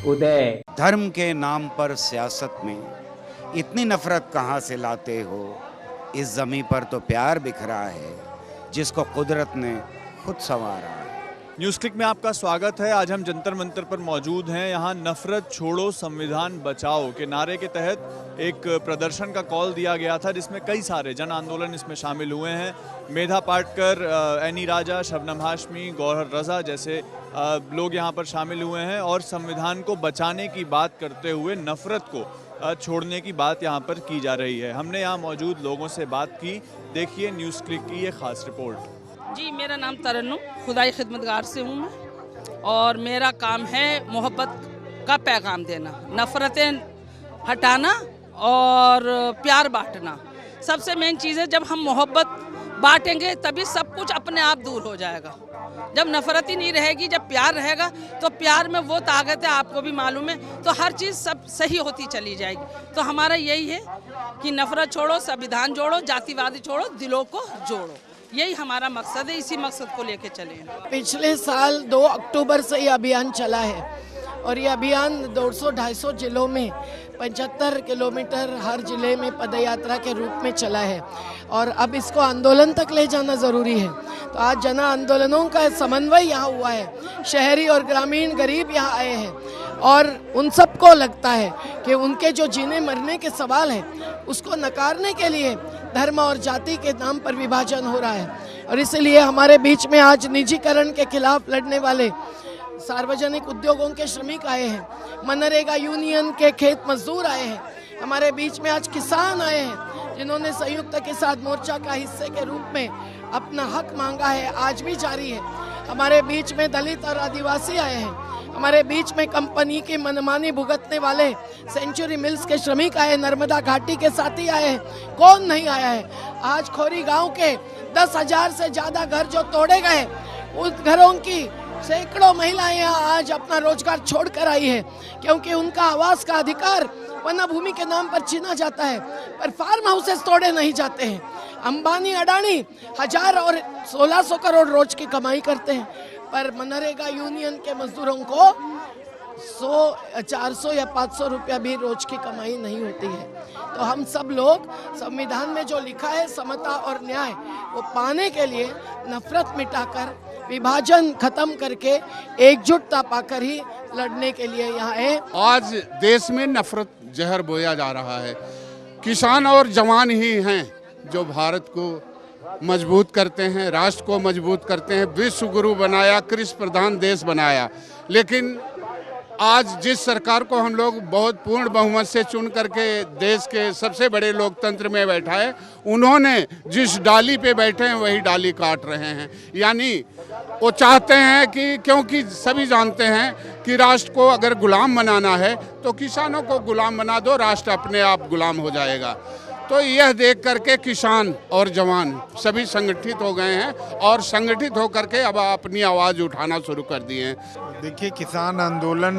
उदय। धर्म के नाम पर सियासत में इतनी नफरत कहाँ से लाते हो? इस ज़मीं पर तो प्यार बिखरा है जिसको कुदरत ने खुद संवारा है। न्यूज़ क्लिक में आपका स्वागत है। आज हम जंतर मंतर पर मौजूद हैं। यहाँ नफरत छोड़ो संविधान बचाओ के नारे के तहत एक प्रदर्शन का कॉल दिया गया था, जिसमें कई सारे जन आंदोलन इसमें शामिल हुए हैं। मेधा पाटकर, एनी राजा, शबनम हाशमी, गौहर रजा जैसे लोग यहाँ पर शामिल हुए हैं और संविधान को बचाने की बात करते हुए नफरत को छोड़ने की बात यहाँ पर की जा रही है। हमने यहाँ मौजूद लोगों से बात की। देखिए न्यूज़ क्लिक की ये खास रिपोर्ट। जी, मेरा नाम तरन्नुम, खुदाई खिदमतगार से हूँ मैं, और मेरा काम है मोहब्बत का पैगाम देना, नफ़रतें हटाना और प्यार बांटना। सबसे मेन चीज़ है, जब हम मोहब्बत बांटेंगे तभी सब कुछ अपने आप दूर हो जाएगा। जब नफ़रत ही नहीं रहेगी, जब प्यार रहेगा, तो प्यार में वो ताकत है, आपको भी मालूम है, तो हर चीज़ सब सही होती चली जाएगी। तो हमारा यही है कि नफ़रत छोड़ो, संविधान जोड़ो, जातिवादी छोड़ो, दिलों को जोड़ो। यही हमारा मकसद है, इसी मकसद को लेके चले हैं। पिछले साल 2 अक्टूबर से ये अभियान चला है और ये अभियान 200-250 जिलों में 75 किलोमीटर हर जिले में पदयात्रा के रूप में चला है और अब इसको आंदोलन तक ले जाना ज़रूरी है। तो आज जन आंदोलनों का समन्वय यहाँ हुआ है। शहरी और ग्रामीण गरीब यहाँ आए हैं और उन सबको लगता है कि उनके जो जीने मरने के सवाल हैं उसको नकारने के लिए धर्म और जाति के नाम पर विभाजन हो रहा है। और इसलिए हमारे बीच में आज निजीकरण के खिलाफ लड़ने वाले सार्वजनिक उद्योगों के श्रमिक आए हैं, मनरेगा यूनियन के खेत मजदूर आए हैं, हमारे बीच में आज किसान आए हैं जिन्होंने संयुक्त किसान मोर्चा का हिस्से के रूप में अपना हक मांगा है, आज भी जारी है। हमारे बीच में दलित और आदिवासी आए हैं, हमारे बीच में कंपनी की मनमानी भुगतने वाले सेंचुरी मिल्स के श्रमिक आए, नर्मदा घाटी के साथी आए हैं, कौन नहीं आया है। आज खोरी गांव के 10,000 से ज़्यादा घर जो तोड़े गए, उन घरों की सैकड़ों महिलाएं यहाँ आज अपना रोजगार छोड़कर आई है, क्योंकि उनका आवास का अधिकार वन भूमि के नाम पर छीना जाता है, पर फार्म हाउसेस तोड़े नहीं जाते हैं। अंबानी अडानी 1000 और 1600 करोड़ रोज की कमाई करते हैं, पर मनरेगा यूनियन के मजदूरों को 100, 400 या 500 रुपया भी रोज की कमाई नहीं होती है। तो हम सब लोग संविधान में जो लिखा है समता और न्याय, वो पाने के लिए नफरत मिटाकर, विभाजन खत्म करके एकजुटता पाकर ही लड़ने के लिए यहाँ है। आज देश में नफरत जहर बोया जा रहा है। किसान और जवान ही हैं जो भारत को मजबूत करते हैं, राष्ट्र को मजबूत करते हैं, विश्व गुरु बनाया, कृषि प्रधान देश बनाया। लेकिन आज जिस सरकार को हम लोग बहुत पूर्ण बहुमत से चुन करके देश के सबसे बड़े लोकतंत्र में बैठाए, उन्होंने जिस डाली पे बैठे हैं वही डाली काट रहे हैं। यानी वो चाहते हैं कि, क्योंकि सभी जानते हैं कि राष्ट्र को अगर गुलाम बनाना है तो किसानों को गुलाम बना दो, राष्ट्र अपने आप गुलाम हो जाएगा। तो यह देख करके किसान और जवान सभी संगठित हो गए हैं और संगठित होकर के अब अपनी आवाज़ उठाना शुरू कर दिए हैं। देखिए, किसान आंदोलन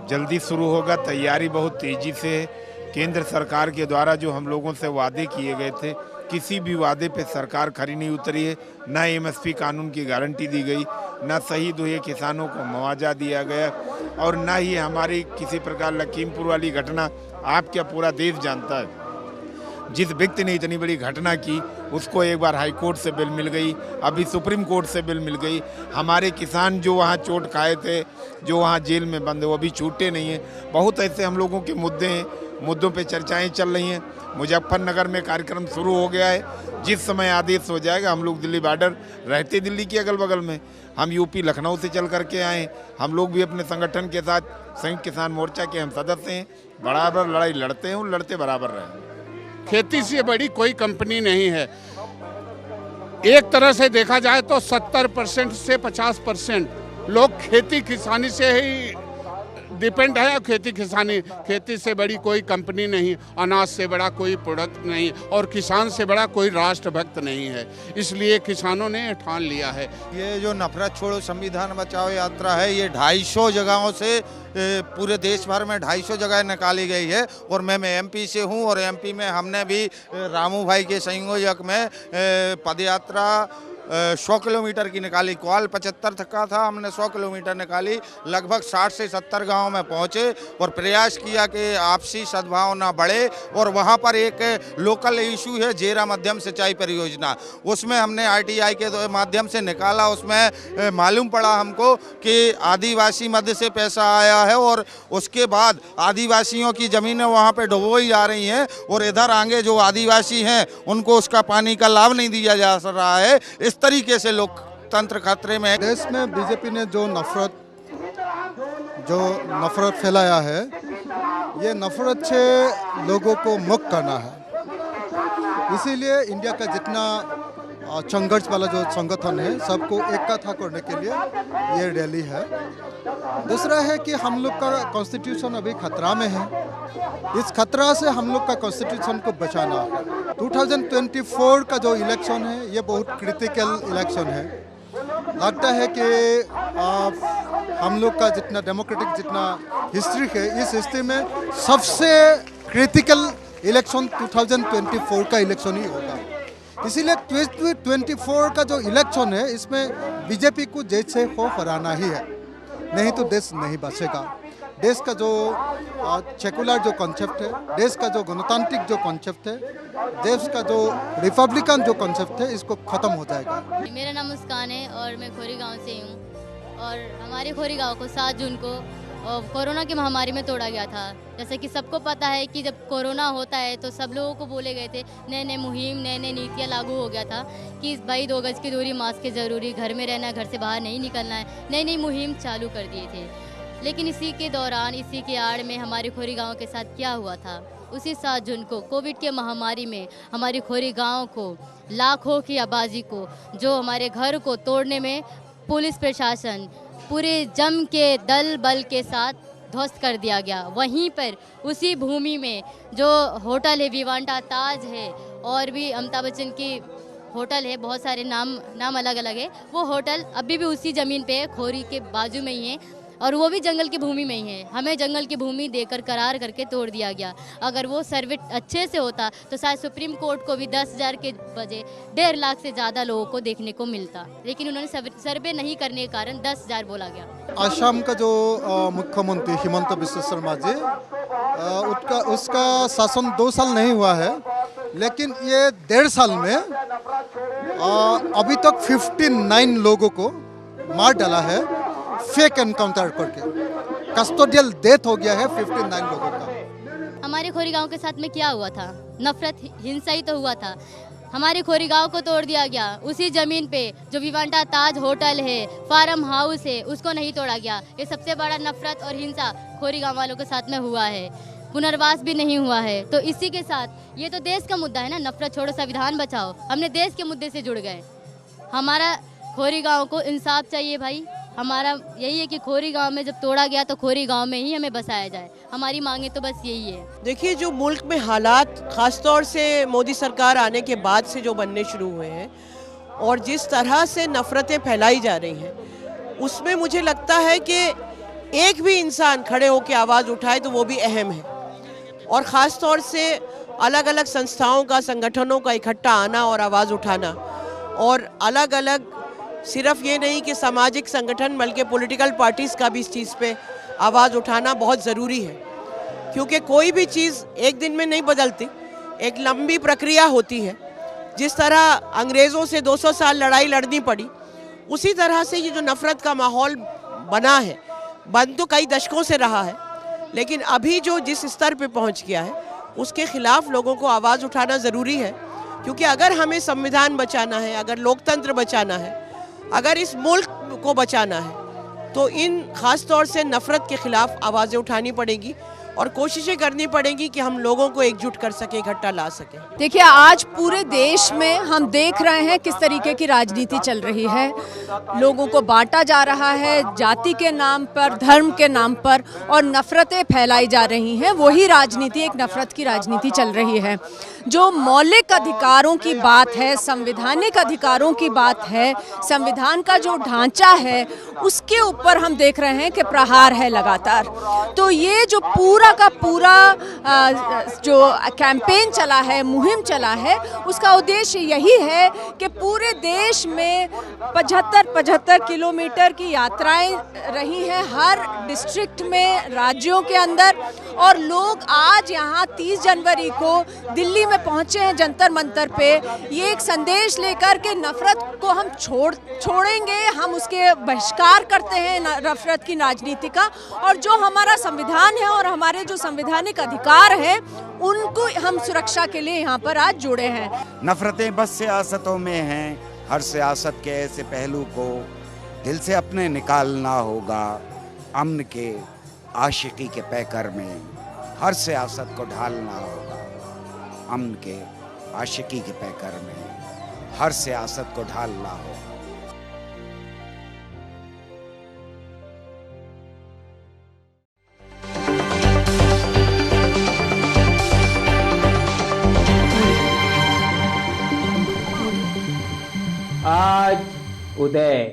जल्दी शुरू होगा, तैयारी बहुत तेज़ी से है। केंद्र सरकार के द्वारा जो हम लोगों से वादे किए गए थे, किसी भी वादे पे सरकार खरी नहीं उतरी है। ना एमएसपी कानून की गारंटी दी गई, ना शहीद हुए किसानों को मुआवजा दिया गया, और ना ही हमारी किसी प्रकार लखीमपुर वाली घटना, आप क्या पूरा देश जानता है, जिस व्यक्ति ने इतनी बड़ी घटना की उसको एक बार हाई कोर्ट से बिल मिल गई, अभी सुप्रीम कोर्ट से बिल मिल गई। हमारे किसान जो वहाँ चोट खाए थे, जो वहाँ जेल में बंद है, वो अभी छूटे नहीं हैं। बहुत ऐसे हम लोगों के मुद्दे हैं, मुद्दों पे चर्चाएं चल रही हैं। मुजफ्फरनगर में कार्यक्रम शुरू हो गया है। जिस समय आदेश हो जाएगा, हम लोग दिल्ली बॉर्डर रहते दिल्ली के अगल बगल में, हम यूपी लखनऊ से चल करके आए। हम लोग भी अपने संगठन के साथ संयुक्त किसान मोर्चा के हम सदस्य हैं, बराबर लड़ाई लड़ते हैं और लड़ते बराबर रहे। खेती से बड़ी कोई कंपनी नहीं है। एक तरह से देखा जाए तो 70% से 50% लोग खेती किसानी से ही डिपेंड है। खेती से बड़ी कोई कंपनी नहीं, अनाज से बड़ा कोई प्रोडक्ट नहीं, और किसान से बड़ा कोई राष्ट्रभक्त नहीं है। इसलिए किसानों ने ठान लिया है। ये जो नफरत छोड़ो संविधान बचाओ यात्रा है, ये 250 जगहों से पूरे देश भर में 250 जगह निकाली गई है। और मैं एमपी से हूँ, और एमपी में हमने भी रामू भाई के संयोजक में पदयात्रा 100 किलोमीटर की निकाली। कॉल 75 तक का था, हमने 100 किलोमीटर निकाली। लगभग 60 से 70 गांव में पहुंचे और प्रयास किया कि आपसी सद्भावना बढ़े। और वहां पर एक लोकल इशू है जेरा मध्यम सिंचाई परियोजना, उसमें हमने RTI के माध्यम से निकाला। उसमें मालूम पड़ा हमको कि आदिवासी मध्य से पैसा आया है और उसके बाद आदिवासियों की ज़मीनें वहाँ पे डुबोई जा रही हैं और इधर आगे जो आदिवासी हैं उनको उसका पानी का लाभ नहीं दिया जा रहा है। इस तरीके से लोकतंत्र खतरे में है। देश में बीजेपी ने जो नफरत फैलाया है, ये नफरत से लोगों को मुक्त करना है। इसीलिए इंडिया का जितना संघर्ष वाला जो संगठन है सबको इकट्ठा करने के लिए ये रैली है। दूसरा है कि हम लोग का कॉन्स्टिट्यूशन अभी खतरा में है। इस खतरा से हम लोग का कॉन्स्टिट्यूशन को बचाना है। 2024 का जो इलेक्शन है ये बहुत क्रिटिकल इलेक्शन है। लगता है कि हम लोग का जितना डेमोक्रेटिक जितना हिस्ट्री है, इस हिस्ट्री में सबसे क्रिटिकल इलेक्शन 2024 का इलेक्शन ही होगा। इसीलिए 2024 का जो इलेक्शन है इसमें बीजेपी को जैसे हो हराना ही है, नहीं तो देश नहीं बचेगा। देश का जो सेकुलर जो कॉन्सेप्ट है, देश का जो गणतांत्रिक जो कॉन्सेप्ट है, देश का जो रिपब्लिकन जो कॉन्सेप्ट है, इसको ख़त्म हो जाएगा। मेरा नाम मुस्कान है और मैं खोरी गांव से हूँ। और हमारे खोरी गांव को 7 जून को कोरोना की महामारी में तोड़ा गया था। जैसे कि सबको पता है कि जब कोरोना होता है तो सब लोगों को बोले गए थे, नए नए मुहिम, नए नए नीतियाँ लागू हो गया था कि भाई 2 गज की दूरी, मास्क ज़रूरी, घर में रहना, घर से बाहर नहीं निकलना है। नई नई मुहिम चालू कर दिए थे। लेकिन इसी के दौरान, इसी के आड़ में हमारे खोरी गांव के साथ क्या हुआ था, उसी 7 जून को कोविड के महामारी में हमारी खोरी गांव को, लाखों की आबादी को, जो हमारे घर को तोड़ने में पुलिस प्रशासन पूरे जम के दल बल के साथ ध्वस्त कर दिया गया। वहीं पर उसी भूमि में जो होटल है विवांटा ताज है और भी अमिताभ बच्चन की होटल है, बहुत सारे नाम अलग अलग है, वो होटल अभी भी उसी ज़मीन पे है, खोरी के बाजू में ही है और वो भी जंगल की भूमि में ही है। हमें जंगल की भूमि देकर करार करके तोड़ दिया गया। अगर वो सर्वे अच्छे से होता तो शायद सुप्रीम कोर्ट को भी 10,000 के बजाय 1.5 लाख से ज़्यादा लोगों को देखने को मिलता, लेकिन उन्होंने सर्वे नहीं करने के कारण 10,000 बोला गया। असम का जो मुख्यमंत्री हिमंत बिस्वा शर्मा जी, उसका शासन 2 साल नहीं हुआ है, लेकिन ये 1.5 साल में अभी तक 59 लोगों को मार डाला है, फेक एनकाउंटर करके। कस्टोडियल डेथ हो गया है 59 लोगों का। हमारे खोरी गांव के साथ में क्या हुआ था? नफरत, हिंसा ही तो हुआ था। हमारे खोरी गांव को तोड़ दिया गया। उसी ज़मीन पे जो विवांटा ताज होटल है, फार्म हाउस है, उसको नहीं तोड़ा गया। ये सबसे बड़ा नफरत और हिंसा खोरी गांव वालों के साथ में हुआ है। पुनर्वास भी नहीं हुआ है। तो इसी के साथ ये तो देश का मुद्दा है ना, नफरत छोड़ो संविधान बचाओ। हमने देश के मुद्दे से जुड़ गए। हमारा खोरी गांव को इंसाफ चाहिए भाई। हमारा यही है कि खोरी गांव में जब तोड़ा गया तो खोरी गांव में ही हमें बसाया जाए। हमारी मांगे तो बस यही है। देखिए, जो मुल्क में हालात ख़ासतौर से मोदी सरकार आने के बाद से जो बनने शुरू हुए हैं और जिस तरह से नफ़रतें फैलाई जा रही हैं, उसमें मुझे लगता है कि एक भी इंसान खड़े होकर आवाज़ उठाए तो वो भी अहम है। और ख़ास तौर से अलग अलग संस्थाओं का, संगठनों का इकट्ठा आना और आवाज़ उठाना, और अलग अलग सिर्फ ये नहीं कि सामाजिक संगठन बल्कि पॉलिटिकल पार्टीज़ का भी इस चीज़ पे आवाज़ उठाना बहुत ज़रूरी है। क्योंकि कोई भी चीज़ एक दिन में नहीं बदलती, एक लंबी प्रक्रिया होती है। जिस तरह अंग्रेज़ों से 200 साल लड़ाई लड़नी पड़ी, उसी तरह से ये जो नफ़रत का माहौल बना है, बन तो कई दशकों से रहा है, लेकिन अभी जो जिस स्तर पे पहुंच गया है उसके ख़िलाफ़ लोगों को आवाज़ उठाना ज़रूरी है। क्योंकि अगर हमें संविधान बचाना है, अगर लोकतंत्र बचाना है, अगर इस मुल्क को बचाना है, तो इन ख़ास तौर से नफ़रत के ख़िलाफ़ आवाज़ें उठानी पड़ेंगी और कोशिशें करनी पड़ेंगी कि हम लोगों को एकजुट कर सकें, इकट्ठा ला सकें। देखिए, आज पूरे देश में हम देख रहे हैं किस तरीके की राजनीति चल रही है। लोगों को बांटा जा रहा है जाति के नाम पर, धर्म के नाम पर, और नफ़रतें फैलाई जा रही हैं। वही राजनीति, एक नफ़रत की राजनीति चल रही है। जो मौलिक अधिकारों की बात है, संवैधानिक अधिकारों की बात है, संविधान का जो ढांचा है उसके ऊपर हम देख रहे हैं कि प्रहार है लगातार। तो ये जो पूरा का पूरा जो कैंपेन चला है, मुहिम चला है, उसका उद्देश्य यही है कि पूरे देश में 75 किलोमीटर की यात्राएं रही हैं हर डिस्ट्रिक्ट में, राज्यों के अंदर, और लोग आज यहाँ 30 जनवरी को दिल्ली में पहुँचे हैं जंतर मंतर पे, ये एक संदेश लेकर के नफरत को हम छोड़ेंगे, हम उसके बहिष्कार करते हैं नफरत की राजनीति का, और जो हमारा संविधान है और हमारे जो संवैधानिक अधिकार हैं उनको हम सुरक्षा के लिए यहाँ पर आज जुड़े हैं। नफरतें बस सियासतों में हैं, हर सियासत के ऐसे पहलू को दिल से अपने निकालना होगा। अमन के आशिकी के पैकर में हर सियासत को ढालना होगा। अमन के आशिकी के पैकर में हर सियासत को ढालना होगा। आज उदय